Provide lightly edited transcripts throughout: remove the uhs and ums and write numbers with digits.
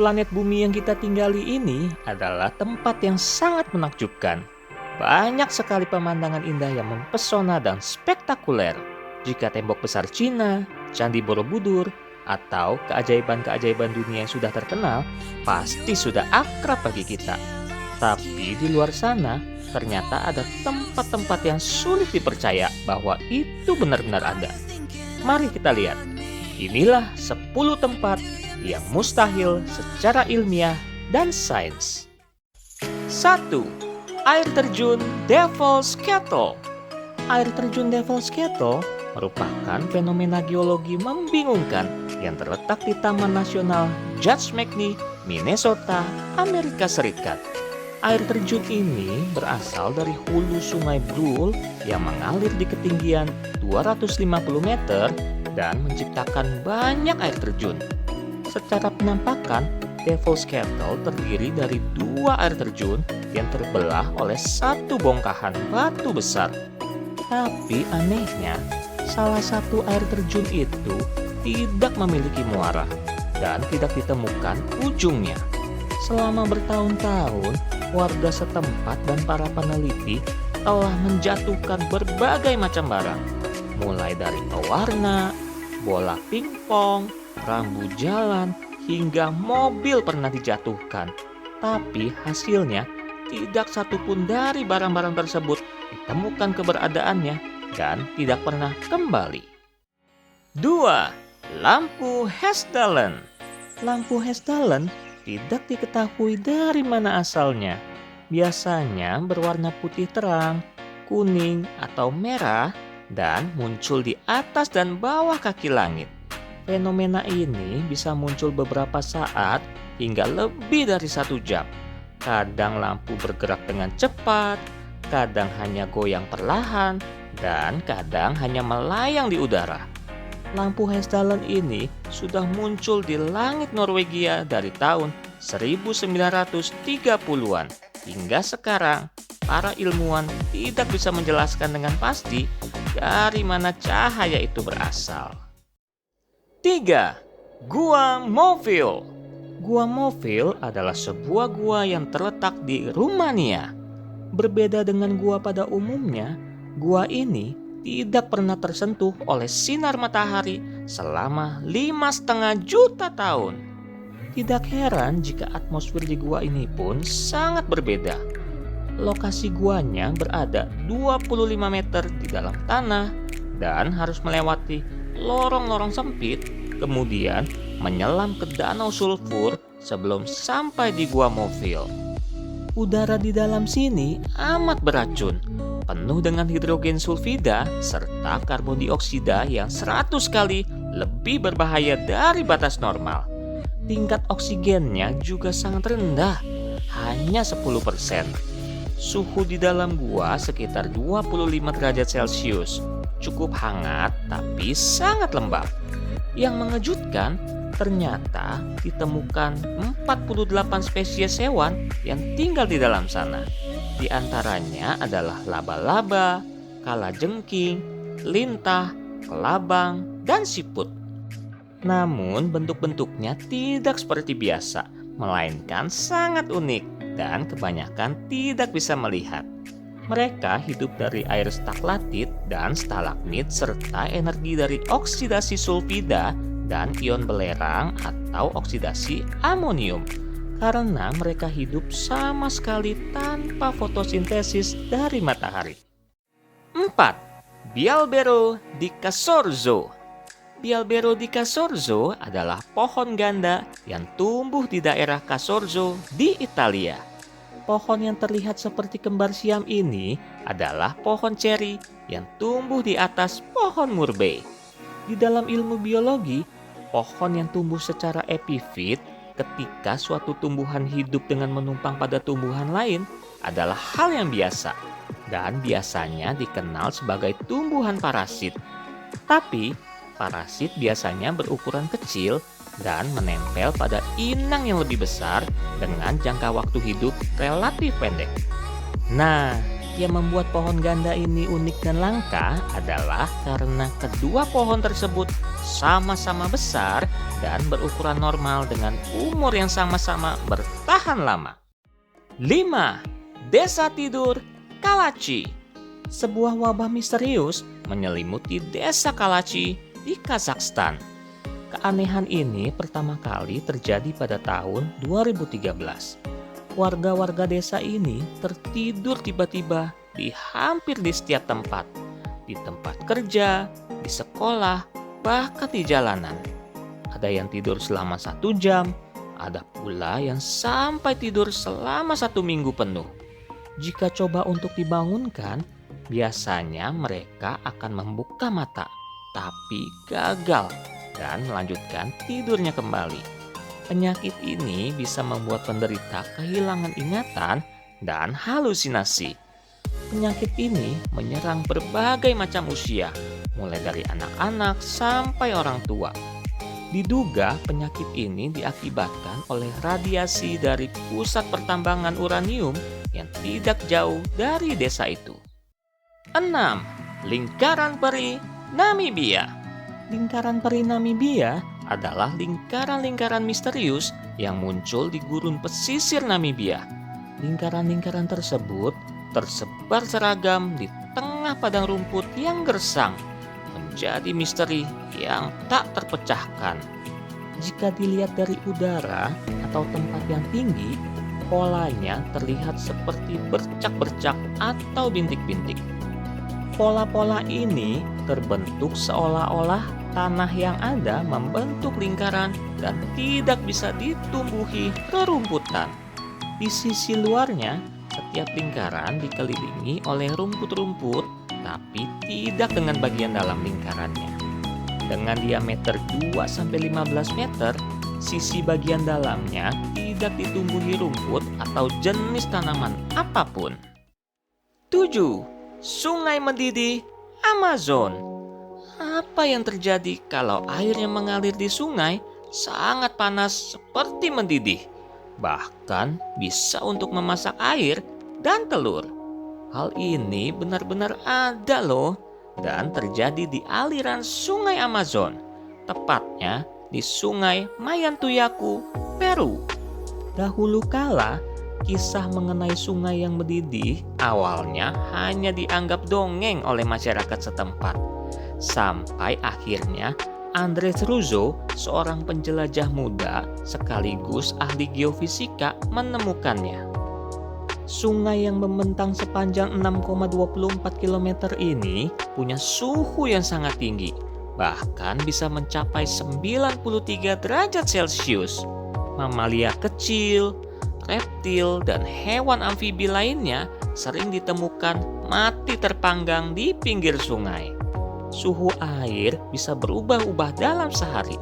planet bumi yang kita tinggali ini adalah tempat yang sangat menakjubkan. Banyak sekali pemandangan indah yang mempesona dan spektakuler. Jika tembok besar Cina, Candi Borobudur, atau keajaiban-keajaiban dunia yang sudah terkenal, pasti sudah akrab bagi kita. Tapi di luar sana, ternyata ada tempat-tempat yang sulit dipercaya bahwa itu benar-benar ada. Mari kita lihat. Inilah 10 tempat yang mustahil secara ilmiah dan sains. 1. Air terjun Devil's Kettle. Air terjun Devil's Kettle merupakan fenomena geologi membingungkan yang terletak di Taman Nasional Judge McNee, Minnesota, Amerika Serikat. Air terjun ini berasal dari hulu Sungai Brule yang mengalir di ketinggian 250 meter dan menciptakan banyak air terjun. Secara penampakan, Devil's Kettle terdiri dari 2 air terjun yang terbelah oleh satu bongkahan batu besar. Tapi anehnya, salah satu air terjun itu tidak memiliki muara dan tidak ditemukan ujungnya. Selama bertahun-tahun, warga setempat dan para peneliti telah menjatuhkan berbagai macam barang, mulai dari pewarna, bola pingpong, rambu jalan, hingga mobil pernah dijatuhkan. Tapi hasilnya tidak satupun dari barang-barang tersebut ditemukan keberadaannya dan tidak pernah kembali. 2. Lampu Hessdalen. Lampu Hessdalen tidak diketahui dari mana asalnya. Biasanya berwarna putih terang, kuning, atau merah dan muncul di atas dan bawah kaki langit. Fenomena ini bisa muncul beberapa saat hingga lebih dari 1 jam. Kadang lampu bergerak dengan cepat, kadang hanya goyang perlahan, dan kadang hanya melayang di udara. Lampu Hessdalen ini sudah muncul di langit Norwegia dari tahun 1930-an. Hingga sekarang, para ilmuwan tidak bisa menjelaskan dengan pasti dari mana cahaya itu berasal. 3. Gua Moville. Gua Moville adalah sebuah gua yang terletak di Rumania. Berbeda dengan gua pada umumnya, gua ini tidak pernah tersentuh oleh sinar matahari selama 5,5 juta tahun. Tidak heran jika atmosfer di gua ini pun sangat berbeda. Lokasi guanya berada 25 meter di dalam tanah dan harus melewati lorong-lorong sempit, kemudian menyelam ke danau sulfur sebelum sampai di Gua Moville. Udara di dalam sini amat beracun, penuh dengan hidrogen sulfida serta karbon dioksida yang 100 kali lebih berbahaya dari batas normal. Tingkat oksigennya juga sangat rendah, hanya 10%. Suhu di dalam gua sekitar 25 derajat Celcius, cukup hangat tapi sangat lembab. Yang mengejutkan, ternyata ditemukan 48 spesies hewan yang tinggal di dalam sana. Di antaranya adalah laba-laba, kalajengking, lintah, kelabang, dan siput. Namun bentuk-bentuknya tidak seperti biasa, melainkan sangat unik dan kebanyakan tidak bisa melihat. Mereka hidup dari air stalaktit dan stalagmit serta energi dari oksidasi sulfida dan ion belerang atau oksidasi amonium. Karena mereka hidup sama sekali tanpa fotosintesis dari matahari. 4. Bialbero di Casorzo. Bialbero di Casorzo adalah pohon ganda yang tumbuh di daerah Casorzo di Italia. Pohon yang terlihat seperti kembar siam ini adalah pohon ceri yang tumbuh di atas pohon murbei. Di dalam ilmu biologi, pohon yang tumbuh secara epifit ketika suatu tumbuhan hidup dengan menumpang pada tumbuhan lain adalah hal yang biasa dan biasanya dikenal sebagai tumbuhan parasit. Tapi, parasit biasanya berukuran kecil dan menempel pada inang yang lebih besar dengan jangka waktu hidup relatif pendek. Nah, Yang membuat pohon ganda ini unik dan langka adalah karena kedua pohon tersebut sama-sama besar dan berukuran normal dengan umur yang sama-sama bertahan lama. 5. Desa Tidur Kalachi. Sebuah wabah misterius menyelimuti desa Kalachi di Kazakhstan. Keanehan ini pertama kali terjadi pada tahun 2013. Warga-warga desa ini tertidur tiba-tiba hampir di setiap tempat. Di tempat kerja, di sekolah, bahkan di jalanan. Ada yang tidur selama 1 jam, ada pula yang sampai tidur selama 1 minggu penuh. Jika coba untuk dibangunkan, biasanya mereka akan membuka mata, tapi gagal dan melanjutkan tidurnya kembali. Penyakit ini bisa membuat penderita kehilangan ingatan dan halusinasi. Penyakit ini menyerang berbagai macam usia, mulai dari anak-anak sampai orang tua. Diduga penyakit ini diakibatkan oleh radiasi dari pusat pertambangan uranium yang tidak jauh dari desa itu. 6. Lingkaran Peri Namibia. Lingkaran Peri Namibia adalah lingkaran-lingkaran misterius yang muncul di gurun pesisir Namibia. Lingkaran-lingkaran tersebut tersebar seragam di tengah padang rumput yang gersang, menjadi misteri yang tak terpecahkan. Jika dilihat dari udara atau tempat yang tinggi, polanya terlihat seperti bercak-bercak atau bintik-bintik. Pola-pola ini terbentuk seolah-olah tanah yang ada membentuk lingkaran dan tidak bisa ditumbuhi rerumputan. Di sisi luarnya, setiap lingkaran dikelilingi oleh rumput-rumput, tapi tidak dengan bagian dalam lingkarannya. Dengan diameter 2-15 meter, sisi bagian dalamnya tidak ditumbuhi rumput atau jenis tanaman apapun. 7. Sungai mendidih Amazon. Apa yang terjadi kalau air yang mengalir di sungai sangat panas seperti mendidih? Bahkan bisa untuk memasak air dan telur. Hal ini benar-benar ada loh dan terjadi di aliran sungai Amazon, tepatnya di sungai Mayantuyaku, Peru. Dahulu kala, kisah mengenai sungai yang mendidih awalnya hanya dianggap dongeng oleh masyarakat setempat. Sampai akhirnya Andres Russo, seorang penjelajah muda sekaligus ahli geofisika, menemukannya. Sungai yang membentang sepanjang 6,24 km ini punya suhu yang sangat tinggi, bahkan bisa mencapai 93 derajat Celcius. Mamalia kecil, reptil, dan hewan amfibi lainnya sering ditemukan mati terpanggang di pinggir sungai. Suhu air bisa berubah-ubah dalam sehari.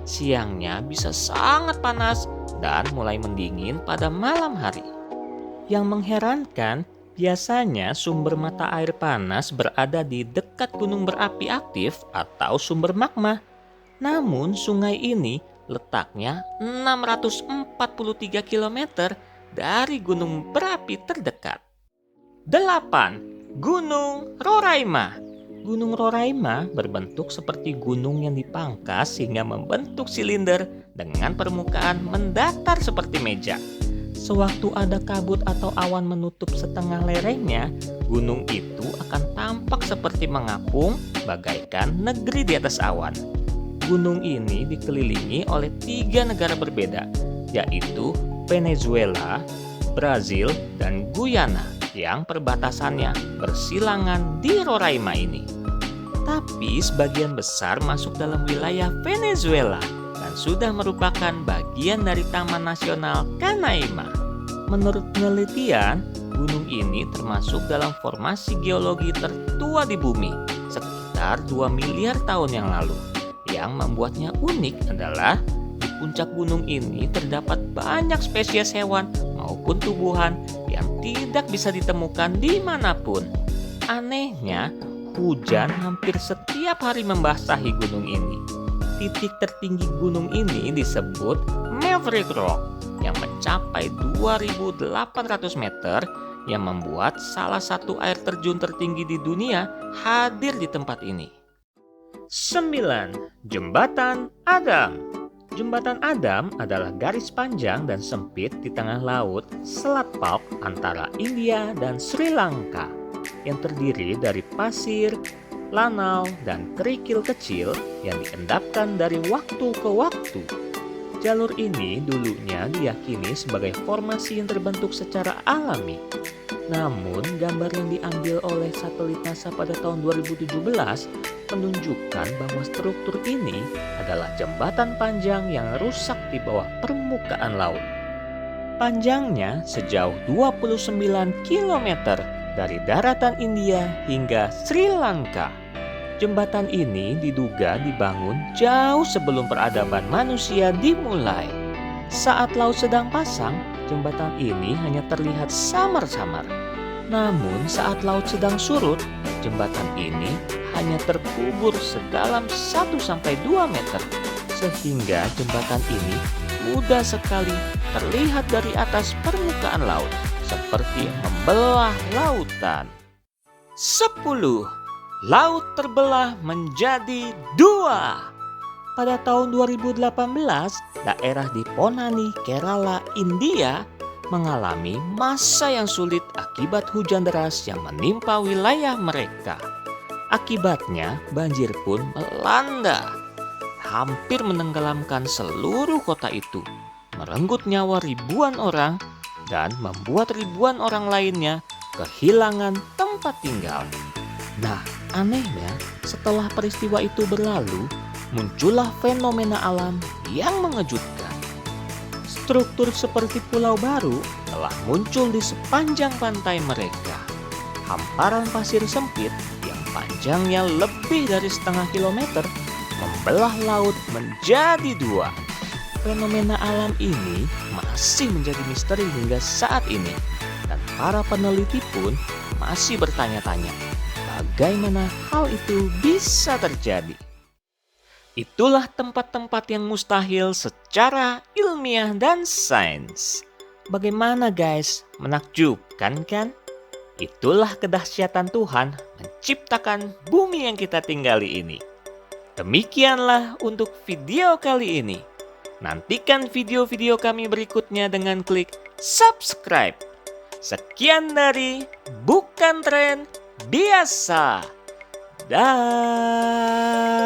Siangnya bisa sangat panas dan mulai mendingin pada malam hari. Yang mengherankan, biasanya sumber mata air panas berada di dekat gunung berapi aktif atau sumber magma. Namun sungai ini letaknya 643 km dari gunung berapi terdekat. 8. Gunung Roraima. Gunung Roraima berbentuk seperti gunung yang dipangkas sehingga membentuk silinder dengan permukaan mendatar seperti meja. Sewaktu ada kabut atau awan menutup setengah lerengnya, gunung itu akan tampak seperti mengapung bagaikan negeri di atas awan. Gunung ini dikelilingi oleh 3 negara berbeda, yaitu Venezuela, Brazil, dan Guyana yang perbatasannya bersilangan di Roraima ini. Tapi sebagian besar masuk dalam wilayah Venezuela dan sudah merupakan bagian dari Taman Nasional Canaima. Menurut penelitian, gunung ini termasuk dalam formasi geologi tertua di bumi, sekitar 2 miliar tahun yang lalu. Yang membuatnya unik adalah di puncak gunung ini terdapat banyak spesies hewan maupun tumbuhan yang tidak bisa ditemukan dimanapun. Anehnya, hujan hampir setiap hari membasahi gunung ini. Titik tertinggi gunung ini disebut Maverick Rock yang mencapai 2.800 meter yang membuat salah satu air terjun tertinggi di dunia hadir di tempat ini. 9. Jembatan Adam. Jembatan Adam adalah garis panjang dan sempit di tengah laut Selat Palk antara India dan Sri Lanka yang terdiri dari pasir, lanau, dan kerikil kecil yang diendapkan dari waktu ke waktu. Jalur ini dulunya diyakini sebagai formasi yang terbentuk secara alami. Namun, gambar yang diambil oleh satelit NASA pada tahun 2017 menunjukkan bahwa struktur ini adalah jembatan panjang yang rusak di bawah permukaan laut. Panjangnya sejauh 29 km dari daratan India hingga Sri Lanka. Jembatan ini diduga dibangun jauh sebelum peradaban manusia dimulai. Saat laut sedang pasang, jembatan ini hanya terlihat samar-samar. Namun saat laut sedang surut, jembatan ini hanya terkubur sedalam 1-2 meter. Sehingga jembatan ini mudah sekali terlihat dari atas permukaan laut, seperti membelah lautan. 10. Laut terbelah menjadi 2. Pada tahun 2018, daerah di Ponani, Kerala, India mengalami masa yang sulit akibat hujan deras yang menimpa wilayah mereka. Akibatnya, banjir pun melanda, hampir menenggelamkan seluruh kota itu, merenggut nyawa ribuan orang, dan membuat ribuan orang lainnya kehilangan tempat tinggal. Nah, anehnya, setelah peristiwa itu berlalu, muncullah fenomena alam yang mengejutkan. Struktur seperti pulau baru telah muncul di sepanjang pantai mereka. Hamparan pasir sempit yang panjangnya lebih dari setengah kilometer membelah laut menjadi 2. Fenomena alam ini masih menjadi misteri hingga saat ini, dan para peneliti pun masih bertanya-tanya bagaimana hal itu bisa terjadi. Itulah tempat-tempat yang mustahil secara ilmiah dan sains. Bagaimana guys? Menakjubkan kan? Itulah kedahsyatan Tuhan menciptakan bumi yang kita tinggali ini. Demikianlah untuk video kali ini. Nantikan video-video kami berikutnya dengan klik subscribe. Sekian dari Bukan Tren Biasa. Dah.